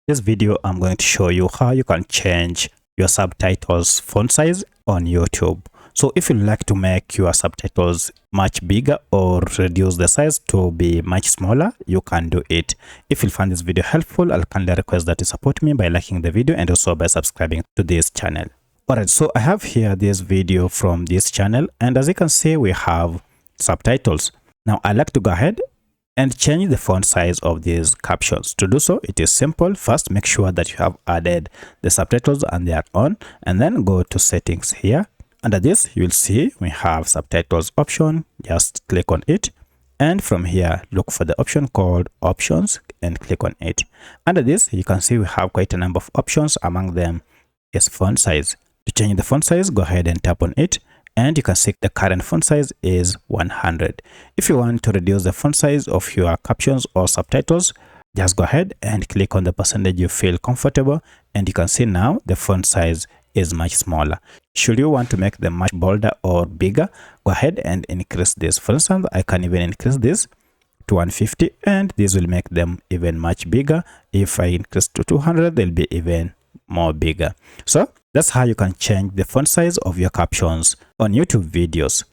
This video I'm going to show you how you can change your subtitles font size on YouTube. So if you like to make your subtitles much bigger or reduce the size to be much smaller, you can do it. If you find this video helpful, I'll kindly request that you support me by liking the video and also by subscribing to this channel. Alright, so I have here this video from this channel, and as you can see, we have subtitles. Now I like to go ahead and change the font size of these captions. To do so, it is simple. First, make sure that you have added the subtitles and they are on, and then go to settings here. Under this, you will see we have subtitles option. Just click on it, and from here look for the option called options and click on it. Under this, you can see we have quite a number of options. Among them is font size. To change the font size, go ahead and tap on it, and you can see the current font size is 100. If you want to reduce the font size of your captions or subtitles, just go ahead and click on the percentage you feel comfortable, and you can see now the font size is much smaller. Should you want to make them much bolder or bigger, go ahead and increase this. For instance, I can even increase this to 150, and this will make them even much bigger. If I increase to 200, they'll be even more bigger. So that's how you can change the font size of your captions on YouTube videos.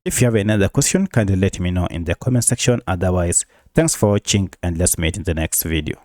If you have another question, kindly let me know in the comment section. Otherwise, thanks for watching, and let's meet in the next video.